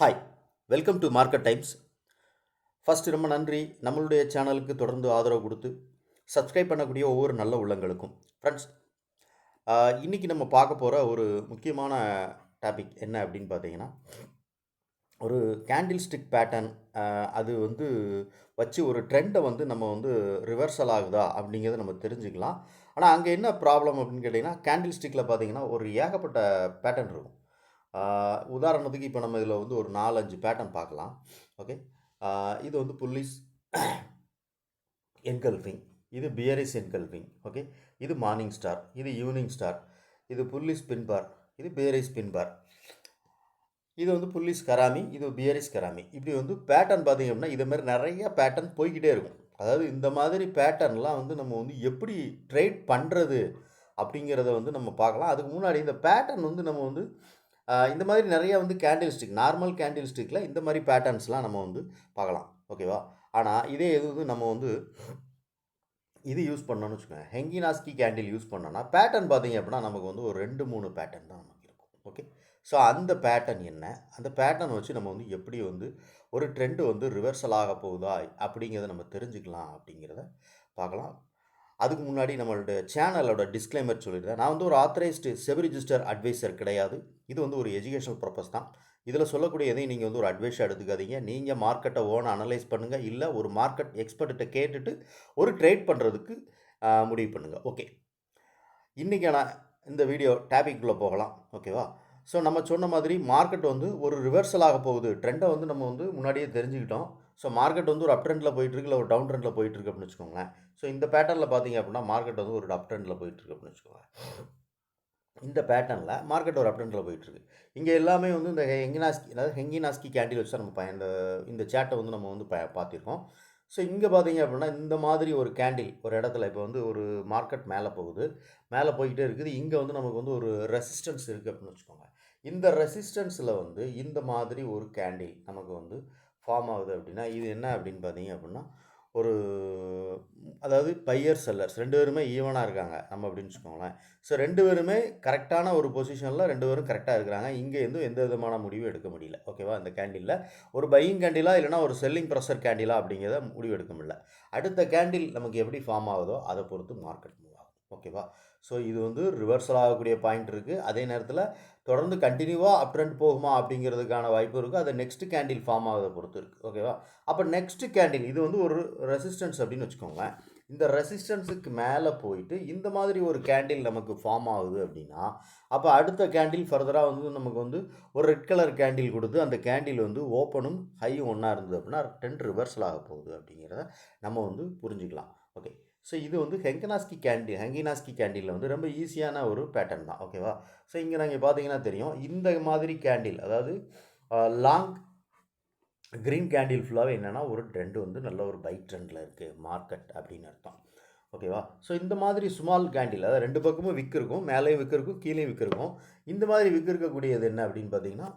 Hi, welcome to market times. First ரொம்ப நன்றி நம்மளுடைய சேனலுக்கு தொடர்ந்து ஆதரவு கொடுத்து சப்ஸ்கிரைப் பண்ணக்கூடிய ஒவ்வொரு நல்ல உள்ளங்களுக்கும். ஃப்ரெண்ட்ஸ், இன்றைக்கி நம்ம பார்க்க போகிற ஒரு முக்கியமான டாபிக் என்ன அப்படின்னு பார்த்தீங்கன்னா, ஒரு கேண்டில் ஸ்டிக் பேட்டர்ன் அது வச்சு ஒரு ட்ரெண்டை நம்ம ரிவர்சல் ஆகுதா அப்படிங்கிறத நம்ம தெரிஞ்சுக்கலாம். ஆனால் அங்கே என்ன ப்ராப்ளம் அப்படின்னு கேட்டிங்கன்னா, கேண்டில் ஸ்டிக்கில் பார்த்தீங்கன்னா ஒரு ஏகப்பட்ட பேட்டர்ன் இருக்கும். உதாரணத்துக்கு இப்போ நம்ம இதில் ஒரு 4-5 பேட்டர்ன் பார்க்கலாம். ஓகே, இது புல்லிஸ் என்கல்ஃபிங், இது பியரிஸ் என்கல்ஃபிங். ஓகே, இது மார்னிங் ஸ்டார், இது ஈவினிங் ஸ்டார், இது புல்லிஸ் பின்பார், இது பியரிஸ் பின்பார், இது புல்லிஸ் கராமி, இது பியரிஸ் கராமி. இப்படி பேட்டர்ன் பார்த்திங்க அப்படின்னா இது மாதிரி நிறைய பேட்டர்ன் போய்கிட்டே இருக்கும். அதாவது இந்த மாதிரி பேட்டர்ன்லாம் நம்ம எப்படி ட்ரேட் பண்ணுறது அப்படிங்கிறத நம்ம பார்க்கலாம். அதுக்கு முன்னாடி இந்த பேட்டர்ன் நம்ம இந்த மாதிரி நிறைய கேண்டில் ஸ்டிக், நார்மல் கேண்டில் ஸ்டிக்கில் இந்த மாதிரி பேட்டர்ன்ஸ்லாம் நம்ம பார்க்கலாம். ஓகேவா? ஆனால் இதே நம்ம இது யூஸ் பண்ணோன்னு வச்சுக்கோங்க, ஹெங்கினாஸ்கி கேண்டில் யூஸ் பண்ணோன்னா பேட்டர்ன் பார்த்தீங்க அப்படின்னா நமக்கு ஒரு 2-3 பேட்டர்ன் தான் நமக்கு இருக்கும். ஓகே, ஸோ அந்த பேட்டர்ன் என்ன, அந்த பேட்டர்ன் வச்சு நம்ம எப்படி ஒரு ட்ரெண்டு ரிவர்சல் ஆக போகுதா அப்படிங்கிறத நம்ம தெரிஞ்சுக்கலாம் அப்படிங்கிறத பார்க்கலாம். அதுக்கு முன்னாடி நம்மளுடைய சேனலோட டிஸ்க்ளைமர் சொல்லிடுறேன். நான் ஒரு ஆத்தரைஸ்டு செபி ரிஜிஸ்டர் அட்வைசர் கிடையாது. இது ஒரு எஜுகேஷனல் பர்பஸ் தான். இதில் சொல்லக்கூடிய எதையும் நீங்கள் ஒரு அட்வைஸாக எடுத்துக்காதீங்க. நீங்கள் மார்க்கெட்டை ஓனாக அனலைஸ் பண்ணுங்கள், இல்லை ஒரு மார்க்கெட் எக்ஸ்பர்ட்டை கேட்டுட்டு ஒரு ட்ரேட் பண்ணுறதுக்கு முடிவு பண்ணுங்கள். ஓகே, இன்றைக்கான இந்த வீடியோ டாபிக்குள்ளே போகலாம். ஓகேவா? ஸோ நம்ம சொன்ன மாதிரி மார்க்கெட் ஒரு ரிவர்சல் ஆக போகுது, ட்ரெண்டை நம்ம முன்னாடியே தெரிஞ்சுக்கிட்டோம். ஸோ மார்க்கெட் ஒரு அப் ட்ரெண்டில் போயிட்டுருக்கு, இல்லை ஒரு டவுன் ட்ரெண்டில் போயிட்டுருக்கு அப்படின்னு வச்சுக்கோங்களேன். ஸோ இந்த பேட்டர்னில் பார்த்தீங்க அப்படின்னா மார்க்கெட் ஒரு அப் ட்ரெண்டில் போயிட்டுருக்கு அப்படின்னு வச்சுக்கோங்க. இந்த பேட்டர்னில் மார்க்கெட் ஒரு அப் ட்ரெண்டில் போயிட்டுருக்கு. இங்கே எல்லாமே இந்த ஹெங்கினாஸ்கி, அதாவது ஹெங்கினாஸ்கி கேண்டில் வச்சு தான் நம்ம இந்த சேட்டை நம்ம பார்த்திருக்கோம். ஸோ இங்கே பார்த்தீங்க அப்படின்னா இந்த மாதிரி ஒரு கேண்டில் ஒரு இடத்துல இப்போ ஒரு மார்க்கெட் மேலே போகுது, மேலே போய்கிட்டே இருக்குது. இங்கே நமக்கு ஒரு ரெசிஸ்டன்ஸ் இருக்குது அப்படின்னு வச்சுக்கோங்க. இந்த ரெசிஸ்டன்ஸில் இந்த மாதிரி ஒரு கேண்டில் நமக்கு ஃபார்ம் ஆகுது அப்படின்னா இது என்ன அப்படின்னு பார்த்தீங்க அப்படின்னா ஒரு, அதாவது பையர் செல்லர்ஸ் 2 பேருமே ஈவனாக இருக்காங்க நம்ம அப்படின்னு வச்சுக்கோங்களேன். ஸோ 2 பேருமே கரெக்டான ஒரு பொசிஷனில் 2 பேரும் கரெக்டாக இருக்கிறாங்க. இங்கே எந்த விதமான முடிவும் எடுக்க முடியல. ஓகேவா? இந்த கேண்டிலில் ஒரு பையிங் கேண்டிலா இல்லைனா ஒரு செல்லிங் ப்ரெஷர் கேண்டிலா அப்படிங்கிறத முடிவு எடுக்க முடியல. அடுத்த கேண்டில் நமக்கு எப்படி ஃபார்ம் ஆகுதோ அதை பொறுத்து மார்க்கெட் மூவ் ஆகும். ஓகேவா? ஸோ இது ரிவர்சல் ஆகக்கூடிய பாயிண்ட் இருக்குது. அதே நேரத்தில் தொடர்ந்து கண்டினியூவாக அப் ட்ரெண்ட் போகுமா அப்படிங்கிறதுக்கான வாய்ப்பு இருக்குது. அது நெக்ஸ்ட் கேண்டில் ஃபார்ம் ஆகிறத பொறுத்து இருக்குது. ஓகேவா? அப்போ நெக்ஸ்ட் கேண்டில் இது ஒரு ரெசிஸ்டன்ஸ் அப்படின்னு வச்சுக்கோங்களேன். இந்த ரெசிஸ்டன்ஸுக்கு மேலே போயிட்டு இந்த மாதிரி ஒரு கேண்டில் நமக்கு ஃபார்ம் ஆகுது அப்படின்னா அப்போ அடுத்த கேண்டில் ஃபர்தராக நமக்கு ஒரு ரெட் கலர் கேண்டில் கொடுத்து அந்த கேண்டில் ஓப்பனும் ஹையும் ஒன்றா இருந்தது அப்படின்னா ட்ரெண்ட் ரிவர்சல் ஆக போகுது அப்படிங்கிறத நம்ம புரிஞ்சுக்கலாம். ஓகே, ஸோ இது ஹெங்கினாஸ்கி கேண்டிலில் ரொம்ப ஈஸியான ஒரு பேட்டர்ன் தான். ஓகேவா? ஸோ இங்கே நீங்கள் பார்த்தீங்கன்னா தெரியும், இந்த மாதிரி கேண்டில், அதாவது லாங் க்ரீன் கேண்டில் ஃபுல்லாகவே என்னென்னா ஒரு ட்ரெண்டு நல்ல ஒரு பை ட்ரெண்டில் இருக்குது மார்க்கெட் அப்படின்னு அர்த்தம். ஓகேவா? ஸோ இந்த மாதிரி ஸ்மால் கேண்டில், அதாவது 2 பக்கமும் விக் இருக்கும், மேலேயும் விக் இருக்கும், கீழேயும் விக் இருக்கும். இந்த மாதிரி விக் இருக்கக்கூடியது என்ன அப்படின்னு பார்த்தீங்கன்னா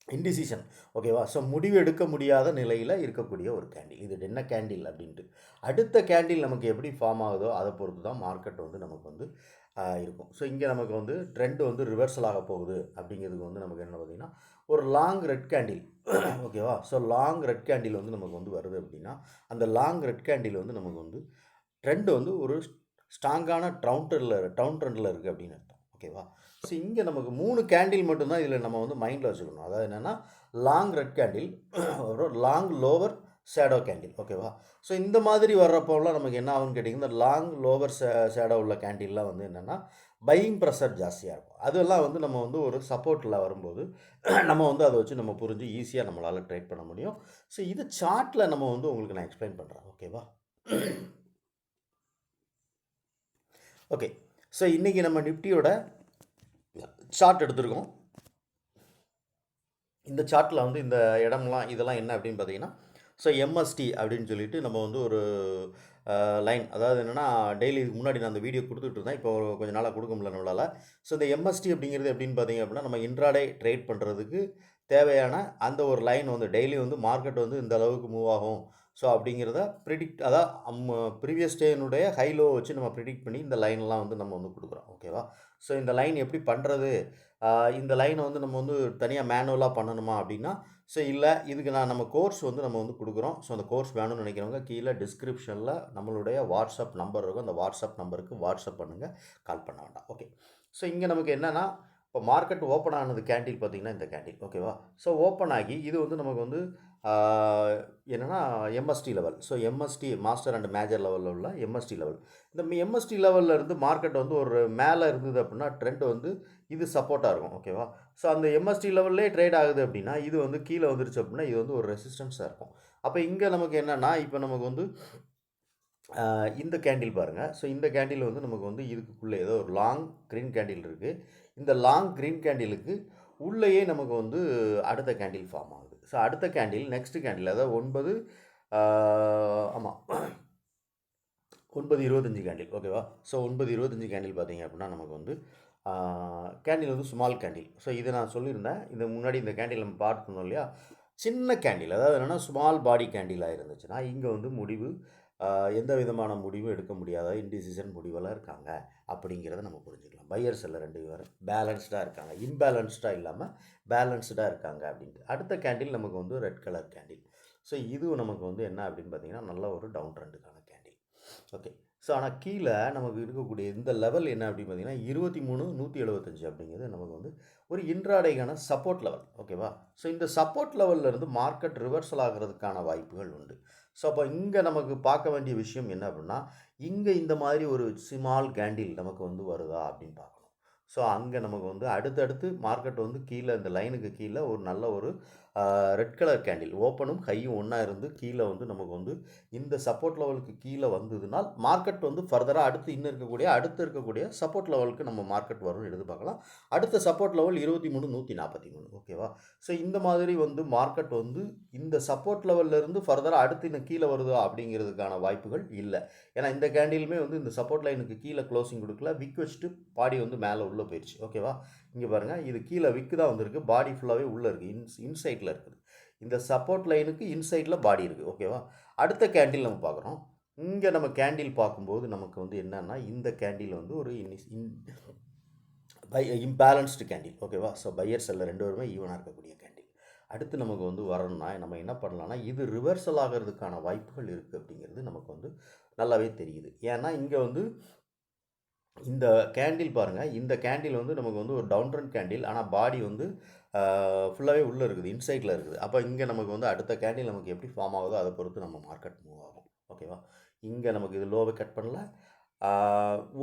இன்டிசிஷன். ஓகேவா? ஸோ முடிவு எடுக்க முடியாத நிலையில் இருக்கக்கூடிய ஒரு கேண்டில். இது என்ன கேண்டில் அப்படின்ட்டு அடுத்த கேண்டில் நமக்கு எப்படி ஃபார்ம் ஆகுதோ அதை பொறுத்து தான் மார்க்கெட் நமக்கு இருக்கும். ஸோ இங்கே நமக்கு ட்ரெண்டு ரிவர்சல் ஆக போகுது அப்படிங்கிறதுக்கு நமக்கு என்ன பார்த்திங்கன்னா ஒரு லாங் ரெட் கேண்டில். ஓகேவா? ஸோ லாங் ரெட் கேண்டில் நமக்கு வருது அப்படின்னா அந்த லாங் ரெட் கேண்டில் நமக்கு ட்ரெண்டு ஒரு ஸ்ட்ராங்கான டவுன் ட்ரெண்டில் இருக்குது அப்படின்னு அர்த்தம். ஓகேவா? ஸோ இங்கே நமக்கு 3 கேண்டில் மட்டும்தான் இதில் நம்ம மைண்டில் வச்சுக்கணும். அதாவது என்னென்னா லாங் ரெட் கேண்டில், அப்புறம் லாங் லோவர் ஷேடோ கேண்டில். ஓகேவா? ஸோ இந்த மாதிரி வர்றப்போலாம் நமக்கு என்ன ஆகும்னு கேட்டிங்கன்னா லாங் லோவர் ஷேடோ உள்ள கேண்டில்லாம் என்னென்னா பையிங் ப்ரெஷர் ஜாஸ்தியாக இருக்கும். அதெல்லாம் நம்ம ஒரு சப்போர்ட்டில் வரும்போது நம்ம அதை வச்சு நம்ம புரிஞ்சு ஈஸியாக நம்மளால் ட்ரேட் பண்ண முடியும். ஸோ இது சார்ட்டில் நம்ம உங்களுக்கு நான் எக்ஸ்பிளைன் பண்ணுறேன். ஓகேவா? ஓகே, ஸோ இன்றைக்கி நம்ம நிஃப்டியோட சார்ட் எடுத்திருக்கோம். இந்த சார்ட்டில் இந்த இடம்லாம் இதெல்லாம் என்ன அப்படின்னு பார்த்தீங்கன்னா ஸோ எம்எஸ்டி அப்படின்னு சொல்லிட்டு நம்ம ஒரு லைன், அதாவது என்னென்னா டெய்லி முன்னாடி நான் அந்த வீடியோ கொடுத்துட்டு இருந்தேன், இப்போ கொஞ்சம் நாளாக கொடுக்க முடியல நம்மளால். ஸோ இந்த எம்எஸ்டி அப்படிங்கிறது எப்படின்னு பார்த்தீங்க அப்படின்னா நம்ம இன்ட்ராடே ட்ரேட் பண்ணுறதுக்கு தேவையான அந்த ஒரு லைன் டெய்லி மார்க்கெட் இந்த அளவுக்கு மூவ் ஆகும் ஸோ அப்படிங்கிறத ப்ரிடிக்ட், அதான் ப்ரீவியஸ் டேனுடைய ஹை லோ வச்சு நம்ம ப்ரிடிக்ட் பண்ணி இந்த லைன்லாம் நம்ம கொடுக்குறோம். ஓகேவா? ஸோ இந்த லைன் எப்படி பண்ணுறது, இந்த லைனை வந்து நம்ம வந்து தனியாக மேனுவலாக பண்ணணுமா அப்படின்னா, ஸோ இல்லை, இதுக்கு நம்ம கோர்ஸ் வந்து நம்ம வந்து கொடுக்குறோம். ஸோ அந்த கோர்ஸ் வேணும்னு நினைக்கிறவங்க கீழே டிஸ்கிரிப்ஷனில் நம்மளுடைய வாட்ஸ்அப் நம்பர் இருக்கும். அந்த வாட்ஸ்அப் நம்பருக்கு வாட்ஸ்அப் பண்ணுங்கள், கால் பண்ண வேண்டாம். ஓகே. ஸோ இங்கே நமக்கு என்னென்னா, இப்போ மார்க்கெட் ஓப்பன் ஆனது கேண்டில் பார்த்திங்கன்னா இந்த கேண்டில், ஓகேவா. ஸோ ஓப்பன் ஆகி இது வந்து நமக்கு வந்து என்னென்னா MST level. So MST master and major லெவலில் உள்ள எம்எஸ்டி லெவல். இந்த எம்எஸ்டி லெவலில் இருந்து மார்க்கெட் வந்து ஒரு மேலே இருந்தது அப்படின்னா ட்ரெண்ட் வந்து இது சப்போர்ட்டாக இருக்கும், ஓகேவா. ஸோ அந்த எம்எஸ்டி லெவல்லே ட்ரேட் ஆகுது அப்படின்னா இது வந்து கீழே வந்துருச்சு அப்படின்னா இது வந்து ஒரு ரெசிஸ்டன்ஸாக இருக்கும். அப்போ இங்கே நமக்கு என்னென்னா, இப்போ நமக்கு வந்து இந்த கேண்டில் பாருங்கள். ஸோ இந்த கேண்டில் வந்து நமக்கு வந்து இதுக்குள்ளே ஏதோ ஒரு லாங் க்ரீன் கேண்டில் இருக்குது. இந்த லாங் க்ரீன் கேண்டிலுக்கு உள்ளேயே நமக்கு வந்து அடுத்த கேண்டில் ஃபார்ம் ஆகுது. ஸோ அடுத்த கேண்டில் நெக்ஸ்ட் கேண்டில் அதாவது 9:25 கேண்டில், ஓகேவா. ஸோ 9:25 கேண்டில் பார்த்தீங்க அப்படின்னா நமக்கு வந்து கேண்டில் வந்து ஸ்மால் கேண்டில். ஸோ இதை நான் சொல்லியிருந்தேன், இது முன்னாடி இந்த கேண்டில் நம்ம பார்த்துருந்தோம் இல்லையா. சின்ன கேண்டில், அதாவது என்னென்னா ஸ்மால் பாடி கேண்டிலாக இருந்துச்சுன்னா இங்கே வந்து முடிவு எந்த விதமான முடிவும் எடுக்க முடியாத இன்டிசிஷன் முடிவெல்லாம் இருக்காங்க அப்படிங்கிறத நம்ம புரிஞ்சுக்கலாம். பையர் செல்லர் ரெண்டு பேரும் பேலன்ஸ்டாக இருக்காங்க, இம்பேலன்ஸ்டாக இல்லாமல் பேலன்ஸ்டாக இருக்காங்க அப்படின்ட்டு. அடுத்த கேண்டில் நமக்கு வந்து ரெட் கலர் கேண்டில். ஸோ இதுவும் நமக்கு வந்து என்ன அப்படின்னு பார்த்தீங்கன்னா நல்ல ஒரு டவுன் ட்ரெண்டுக்கான கேண்டில். ஓகே. ஸோ ஆனால் கீழே நமக்கு இருக்கக்கூடிய இந்த லெவல் என்ன அப்படின்னு பார்த்தீங்கன்னா 23,175 அப்படிங்கிறது நமக்கு வந்து ஒரு இன்ட்ராடேக்கான சப்போர்ட் லெவல், ஓகேவா. ஸோ இந்த சப்போர்ட் லெவல்லேருந்து மார்க்கெட் ரிவர்சல் ஆகிறதுக்கான வாய்ப்புகள் உண்டு. ஸோ அப்போ இங்கே நமக்கு பார்க்க வேண்டிய விஷயம் என்ன அப்படின்னா, இங்கே இந்த மாதிரி ஒரு ஸ்மால் கேண்டில் நமக்கு வந்து வருதா அப்படின்னு பார்க்கணும். ஸோ அங்கே நமக்கு வந்து அடுத்தடுத்து மார்க்கெட் வந்து கீழே இந்த லைனுக்கு கீழே ஒரு நல்ல ஒரு ரெட் கலர் கேண்டில் ஓப்பனும் ஹையும் ஒன்றா இருந்து கீழே வந்து நமக்கு வந்து இந்த சப்போர்ட் லெவலுக்கு கீழே வந்ததுனால் மார்க்கெட் வந்து ஃபர்தராக அடுத்து இருக்கக்கூடிய சப்போர்ட் லெவலுக்கு நம்ம மார்க்கெட் வரும்னு எதிர்பார்க்கலாம். அடுத்த சப்போர்ட் லெவல் 23,143, ஓகேவா. ஸோ இந்த மாதிரி வந்து மார்க்கெட் வந்து இந்த சப்போர்ட் லெவல்லேருந்து ஃபர்தராக அடுத்து இன்னும் கீழே வருதா அப்படிங்கிறதுக்கான வாய்ப்புகள் இல்லை. ஏன்னா இந்த கேண்டிலுமே வந்து இந்த சப்போர்ட் லைனுக்கு கீழே க்ளோசிங் கொடுக்கல, விக் வச்சுட்டு பாடி வந்து மேலே உள்ளே போயிடுச்சு, ஓகேவா. இங்கே பாருங்கள், இது கீழே விக்கு தான் வந்திருக்கு, பாடி ஃபுல்லாகவே உள்ளே இருக்குது, இன்சைட்டில் இருக்குது. இந்த சப்போர்ட் லைனுக்கு இன்சைட்டில் பாடி இருக்குது, ஓகேவா. அடுத்த கேண்டில் நம்ம பார்க்குறோம். இங்கே நம்ம கேண்டில் பார்க்கும்போது நமக்கு வந்து என்னென்னா இந்த கேண்டில் வந்து ஒரு இம்பேலன்ஸ்டு கேண்டில், ஓகேவா. ஸோ பையர் செல்லர் ரெண்டு பேருமே ஈவனாக இருக்கக்கூடிய கேண்டில். அடுத்து நமக்கு வந்து வரணும்னா நம்ம என்ன பண்ணலாம்னா இது ரிவர்சல் ஆகிறதுக்கான வாய்ப்புகள் இருக்குது அப்படிங்கிறது நமக்கு வந்து நல்லாவே தெரியுது. ஏன்னா இங்கே வந்து இந்த கேண்டில் பாருங்கள், இந்த கேண்டில் வந்து நமக்கு வந்து ஒரு டவுன் ட்ரெண்ட் கேண்டில், ஆனால் பாடி வந்து ஃபுல்லாகவே உள்ளே இருக்குது, இன்சைட்டில் இருக்குது. அப்போ இங்கே நமக்கு வந்து அடுத்த கேண்டில் நமக்கு எப்படி ஃபார்ம் ஆகுதோ அதை பொறுத்து நம்ம மார்க்கெட் மூவ் ஆகும், ஓகேவா. இங்கே நமக்கு இது லோவை கட் பண்ணல,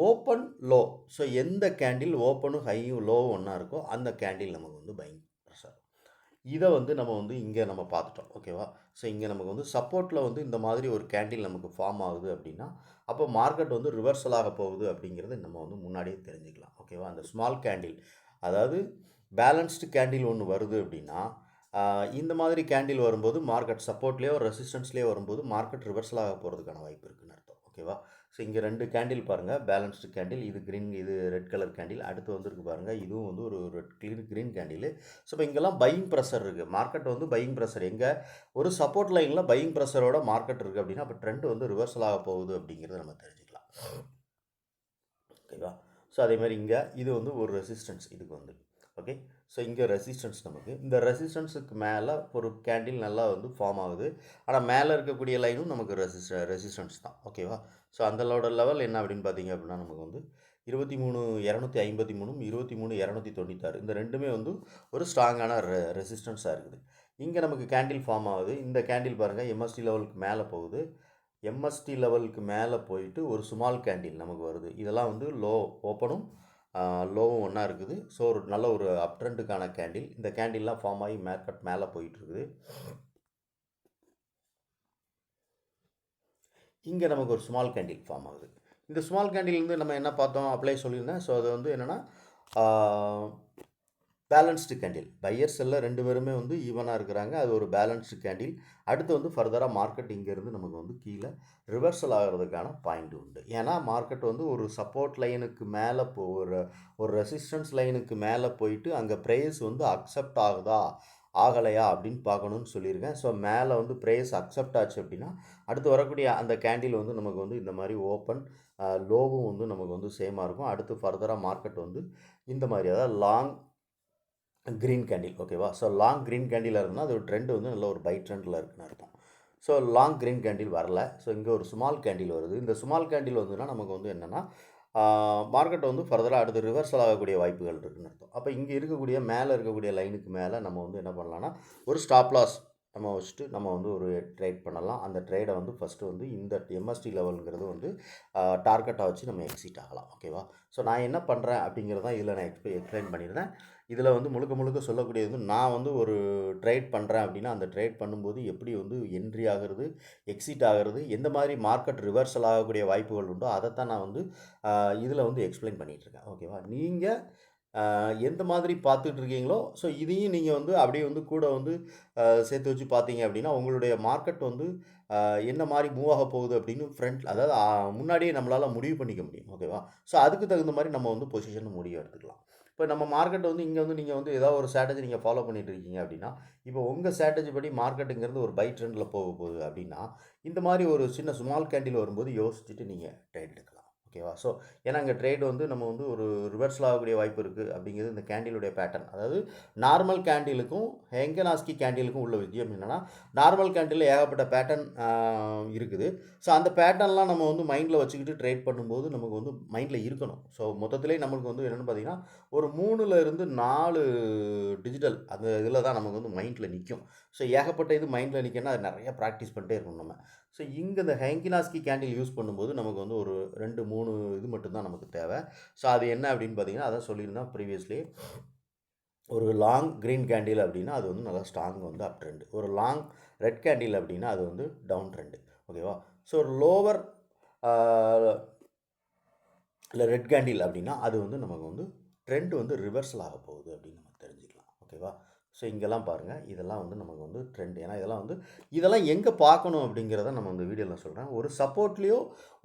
ஓப்பன் லோ. ஸோ எந்த கேண்டில் ஓப்பனும் ஹையும் லோவும் ஒன்றா இருக்கோ அந்த கேண்டில் நமக்கு வந்து பையிங் ப்ரெஷர். இதை வந்து நம்ம வந்து இங்கே நம்ம பார்த்துட்டோம், ஓகேவா. ஸோ இங்கே நமக்கு வந்து சப்போர்ட்டில் வந்து இந்த மாதிரி ஒரு கேண்டில் நமக்கு ஃபார்ம் ஆகுது அப்படின்னா அப்போ மார்க்கெட் வந்து ரிவர்சலாக போகுது அப்படிங்கிறது நம்ம வந்து முன்னாடியே தெரிஞ்சுக்கலாம், ஓகேவா. அந்த ஸ்மால் கேண்டில், அதாவது பேலன்ஸ்டு கேண்டில் ஒன்று வருது அப்படின்னா இந்த மாதிரி கேண்டில் வரும்போது மார்க்கெட் சப்போர்ட்லேயோ ரெசிஸ்டன்ஸ்லேயோ வரும்போது மார்க்கெட் ரிவர்சலாக போகிறதுக்கான வாய்ப்பு இருக்குதுன்னு அர்த்தம், ஓகேவா. ஸோ இங்கே ரெண்டு கேண்டில் பாருங்கள், பேலன்ஸ்டு கேண்டில், இது க்ரீன், இது ரெட் கலர் கேண்டில். அடுத்து வந்துருக்கு பாருங்கள், இதுவும் வந்து ஒரு க்ரீன் கேண்டில். ஸோ இப்போ இங்கெல்லாம் பையிங் ப்ரெஷர் இருக்குது, மார்க்கெட் வந்து பையிங் ப்ரெஷர். எங்கே ஒரு சப்போர்ட் லைனில் பையிங் ப்ரெஷரோட மார்க்கெட் இருக்குது அப்படின்னா அப்போ ட்ரெண்ட் வந்து ரிவர்சலாக போகுது அப்படிங்கிறத நம்ம தெரிஞ்சுக்கலாம், ஓகேவா. ஸோ அதேமாதிரி இங்கே இது வந்து ஒரு ரெசிஸ்டன்ஸ் இதுக்கு வந்து, ஓகே. ஸோ இங்கே ரெசிஸ்டன்ஸ் நமக்கு, இந்த ரெசிஸ்டன்ஸுக்கு மேலே ஒரு கேண்டில் நல்லா வந்து ஃபார்ம் ஆகுது, ஆனால் மேலே இருக்கக்கூடிய லைனும் நமக்கு ரெசிஸ்டன்ஸ் தான், ஓகேவா. ஸோ அந்தளோட லெவல் என்ன அப்படின்னு பார்த்தீங்க அப்படின்னா நமக்கு வந்து 23,253, 23,296, இந்த ரெண்டுமே வந்து ஒரு ஸ்ட்ராங்கான ரெசிஸ்டன்ஸாக இருக்குது. இங்கே நமக்கு கேண்டில் ஃபார்ம் ஆகுது, இந்த கேண்டில் பாருங்கள் எம்எஸ்டி லெவலுக்கு மேலே போகுது, எம்எஸ்டி லெவலுக்கு மேலே போயிட்டு ஒரு ஸ்மால் கேண்டில் நமக்கு வருது. இதெல்லாம் வந்து லோ ஓப்பனும் லோவும் ஒன்றா இருக்குது. ஸோ ஒரு நல்ல ஒரு அப் ட்ரெண்டுக்கான கேண்டில். இந்த கேண்டில்லாம் ஃபார்ம் ஆகி மார்க்கெட் மேலே போயிட்டுருக்குது. இங்கே நமக்கு ஒரு ஸ்மால் கேண்டில் ஃபார்ம் ஆகுது. இந்த ஸ்மால் கேண்டில் நம்ம என்ன பார்த்தோம், அப்ளை சொல்லியிருந்தேன். ஸோ அது வந்து என்னென்னா பேலன்ஸ்டு கேண்டில், பையர் செல்லர் ரெண்டு பேருமே வந்து ஈவனாக இருக்கிறாங்க, அது ஒரு பேலன்ஸ்டு கேண்டில். அடுத்து வந்து ஃபர்தராக மார்க்கெட் இங்கேருந்து நமக்கு வந்து கீழே ரிவர்சல் ஆகிறதுக்கான பாயிண்ட் உண்டு. ஏன்னா மார்க்கெட் வந்து ஒரு சப்போர்ட் லைனுக்கு மேலே ஒரு ரெசிஸ்டன்ஸ் லைனுக்கு மேலே போயிட்டு அங்கே ப்ரைஸ் வந்து அக்செப்ட் ஆகுதா ஆகலையா அப்படின்னு பார்க்கணுன்னு சொல்லியிருக்கேன். ஸோ மேலே வந்து ப்ரைஸ் அக்செப்ட் ஆச்சு அப்படின்னா அடுத்து வரக்கூடிய அந்த கேண்டில் வந்து நமக்கு வந்து இந்த மாதிரி ஓப்பன் லோவும் வந்து நமக்கு வந்து சேமாக இருக்கும். அடுத்து ஃபர்தராக மார்க்கெட் வந்து இந்த மாதிரி அதாவது லாங் க்ரீன் கேண்டில் ஓகேவா. ஸோ லாங் க்ரீன் கேண்டில் இருக்குன்னா அது ஒரு ட்ரெண்டு வந்து நல்ல ஒரு பை ட்ரெண்டில் இருக்குன்னு அர்த்தம். ஸோ லாங் க்ரீன் கேண்டில் வரல. ஸோ இங்கே ஒரு ஸ்மால் கேண்டில் வருது. இந்த ஸ்மால் கேண்டில் வந்துன்னா நமக்கு வந்து என்னென்னா மார்க்கெட் வந்து ஃபர்தராக அடுத்து ரிவர்சல் ஆகக்கூடிய வாய்ப்புகள் இருக்குன்னு அர்த்தம். அப்போ இங்கே இருக்கக்கூடிய மேலே இருக்கக்கூடிய லைனுக்கு மேலே நம்ம வந்து என்ன பண்ணலான்னா ஒரு ஸ்டாப் லாஸ் நம்ம வச்சுட்டு நம்ம வந்து ஒரு ட்ரேட் பண்ணலாம். அந்த ட்ரேடை வந்து ஃபஸ்ட்டு வந்து இந்த எம்எஸ்டி லெவலுங்கிறது வந்து டார்கெட்டாக வச்சு நம்ம எக்ஸிட் ஆகலாம் ஓகேவா. ஸோ நான் என்ன பண்ணுறேன் அப்படிங்கிறதான் இதில் நான் எக்ஸ்பிளைன் பண்ணியிருந்தேன். இதில் வந்து முழுக்க சொல்லக்கூடியது வந்து நான் வந்து ஒரு ட்ரேட் பண்ணுறேன் அப்படின்னா அந்த ட்ரேட் பண்ணும்போது எப்படி வந்து என்ட்ரி ஆகிறது, எக்ஸிட் ஆகிறது, எந்த மாதிரி மார்க்கெட் ரிவர்சல் ஆகக்கூடிய வாய்ப்புகள் உண்டோ அதைத்தான் நான் வந்து இதில் வந்து எக்ஸ்பிளைன் பண்ணிகிட்ருக்கேன் ஓகேவா. நீங்கள் எந்த மாதிரி பார்த்துட்டு இருக்கீங்களோ ஸோ இதையும் நீங்கள் வந்து அப்படியே வந்து கூட வந்து சேர்த்து வச்சு பார்த்தீங்க அப்படின்னா உங்களுடைய மார்க்கெட் வந்து என்ன மாதிரி மூவ் ஆக போகுது அப்படின்னு அதாவது முன்னாடியே நம்மளால் முடிவு பண்ணிக்க முடியும் ஓகேவா. ஸோ அதுக்கு தகுந்த மாதிரி நம்ம வந்து பொசிஷன் முடிவு எடுத்துக்கலாம். இப்போ நம்ம மார்க்கெட் வந்து இங்கே வந்து நீங்கள் வந்து ஏதாவது ஒரு ஸ்ட்ராட்டஜி நீங்கள் ஃபாலோ பண்ணிட்டு இருக்கீங்க அப்படின்னா இப்போ உங்கள் ஸ்ட்ராட்டஜி படி மார்க்கெட்டுங்கிறது ஒரு பை ட்ரெண்டில் போக போகுது அப்படின்னா இந்த மாதிரி ஒரு சின்ன ஸ்மால் கேண்டில் வரும்போது யோசிச்சுட்டு நீங்கள் ட்ரேட் எடுக்கலாம் ஓகேவா. ஸோ ஏன்னா இங்கே ட்ரேட் வந்து நம்ம வந்து ஒரு ரிவர்சல் ஆகக்கூடிய வாய்ப்பு இருக்குது அப்படிங்கிறது இந்த கேண்டிலுடைய பேட்டர்ன். அதாவது நார்மல் கேண்டிலுக்கும் ஹெங்கனாஸ்கி கேண்டிலுக்கும் உள்ள விஷயம் என்னென்னா நார்மல் கேண்டிலில் ஏகப்பட்ட பேட்டர்ன் இருக்குது. ஸோ அந்த பேட்டர்ன்லாம் நம்ம வந்து மைண்டில் வச்சுக்கிட்டு ட்ரேட் பண்ணும்போது நமக்கு வந்து மைண்டில் இருக்கணும். ஸோ மொத்தத்திலே நம்மளுக்கு வந்து என்னென்னு பார்த்தீங்கன்னா ஒரு 3லேருந்து 4 டிஜிட்டல் அந்த இதில் தான் நமக்கு வந்து மைண்டில் நிற்கும். ஸோ ஏகப்பட்ட இது மைண்டில் நிற்கணும்னா அது நிறைய ப்ராக்டிஸ் பண்ணிட்டே இருக்கணும் நம்ம. ஸோ இங்கே இந்த ஹெங்கினாஸ்கி கேண்டில் யூஸ் பண்ணும்போது நமக்கு வந்து ஒரு 2-3 இது மட்டும்தான் நமக்கு தேவை. ஸோ அது என்ன அப்படின்னு பார்த்தீங்கன்னா அதான் சொல்லியிருந்தேன் ப்ரீவியஸ்லி. ஒரு லாங் க்ரீன் கேண்டில் அப்படின்னா அது வந்து நல்லா ஸ்ட்ராங் வந்து அப் ட்ரெண்டு. ஒரு லாங் ரெட் கேண்டில் அப்படின்னா அது வந்து டவுன் ட்ரெண்டு ஓகேவா. ஸோ ஒரு லோவர் இல்லை ரெட் கேண்டில் அப்படின்னா அது வந்து நமக்கு வந்து ட்ரெண்ட் வந்து ரிவர்சல் ஆக போகுது அப்படின்னு நம்ம தெரிஞ்சுக்கலாம் ஓகேவா. ஸோ இங்கெல்லாம் பாருங்கள் இதெல்லாம் வந்து நமக்கு வந்து ட்ரெண்ட். ஏன்னா இதெல்லாம் எங்கே பார்க்கணும் அப்படிங்கிறத நம்ம இந்த வீடியோவில் சொல்கிறேன். ஒரு சப்போர்ட்லேயோ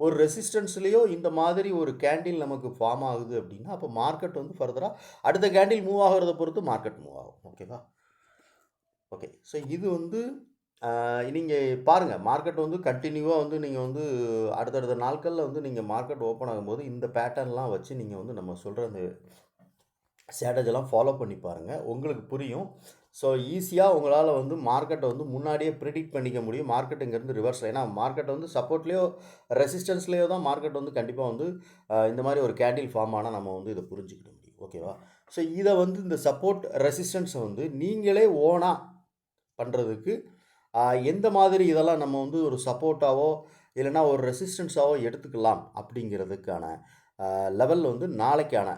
ஒரு ரெசிஸ்டன்ஸ்லேயோ இந்த மாதிரி ஒரு கேண்டில் நமக்கு ஃபார்ம் ஆகுது அப்படின்னா அப்போ மார்க்கெட் வந்து ஃபர்தராக அடுத்த கேண்டில் மூவ் ஆகிறத பொறுத்து மார்க்கெட் மூவ் ஆகும் ஓகேவா. ஓகே ஸோ இது வந்து நீங்கள் பாருங்கள் மார்க்கெட் வந்து கண்டினியூவாக வந்து நீங்கள் வந்து அடுத்தடுத்த நாட்களில் வந்து நீங்கள் மார்க்கெட் ஓப்பன் ஆகும்போது இந்த பேட்டர்ன்லாம் வச்சு நீங்கள் வந்து நம்ம சொல்கிற அந்த ஸ்ட்ராட்டஜிலாம் ஃபாலோ பண்ணி பாருங்கள் உங்களுக்கு புரியும். ஸோ ஈஸியாக உங்களால் வந்து மார்க்கெட்டை வந்து முன்னாடியே ப்ரிடிக்ட் பண்ணிக்க முடியும். மார்க்கெட்டுங்கிறது ரிவர்ஸ். ஏன்னா மார்க்கெட் வந்து சப்போர்ட்லேயோ ரெசிஸ்டன்ஸ்லேயோ தான் மார்க்கெட் வந்து கண்டிப்பாக வந்து இந்த மாதிரி ஒரு கேண்டில் ஃபார்ம் ஆனால் நம்ம வந்து இதை புரிஞ்சுக்கிட முடியும் ஓகேவா. ஸோ இதை வந்து இந்த சப்போர்ட் ரெசிஸ்டன்ஸை வந்து நீங்களே ஓனாக பண்ணுறதுக்கு எந்த மாதிரி இதெல்லாம் நம்ம வந்து ஒரு சப்போர்ட்டாவோ இல்லைனா ஒரு ரெசிஸ்டன்ஸாவோ எடுத்துக்கலாம் அப்படிங்கிறதுக்கான லெவலில் வந்து நாளைக்கான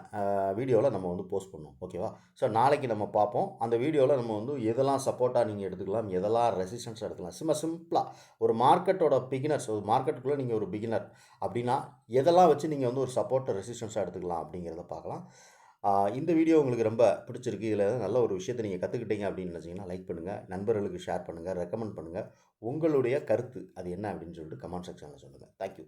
வீடியோவில் நம்ம வந்து போஸ்ட் பண்ணுவோம் ஓகேவா. ஸோ நாளைக்கு நம்ம பார்ப்போம். அந்த வீடியோவில் நம்ம வந்து எதெல்லாம் சப்போர்ட்டாக நீங்கள் எடுத்துக்கலாம், எதெல்லாம் ரெசிஸ்டன்ஸாக எடுத்துக்கலாம். சிம்பிளாக ஒரு மார்க்கெட்டோட பிகினர்ஸ், ஒரு மார்க்கெட்டுக்குள்ளே நீங்கள் ஒரு பிகினர் அப்படின்னா எதெல்லாம் வச்சு நீங்கள் வந்து ஒரு சப்போர்ட்டை ரெசிஸ்டன்ஸாக எடுத்துக்கலாம் அப்படிங்கிறத பார்க்கலாம். இந்த வீடியோ உங்களுக்கு ரொம்ப பிடிச்சிருக்கு. இதில் நல்ல ஒரு விஷயத்தை நீங்கள் கற்றுக்கிட்டீங்க அப்படின்னு நினச்சிங்கன்னா லைக் பண்ணுங்கள், நண்பர்களுக்கு ஷேர் பண்ணுங்கள், ரெக்கமெண்ட் பண்ணுங்கள். உங்களுடைய கருத்து அது என்ன அப்படின்னு சொல்லிட்டு கமெண்ட் செக்ஷனில் சொல்லுங்கள். தேங்க்யூ.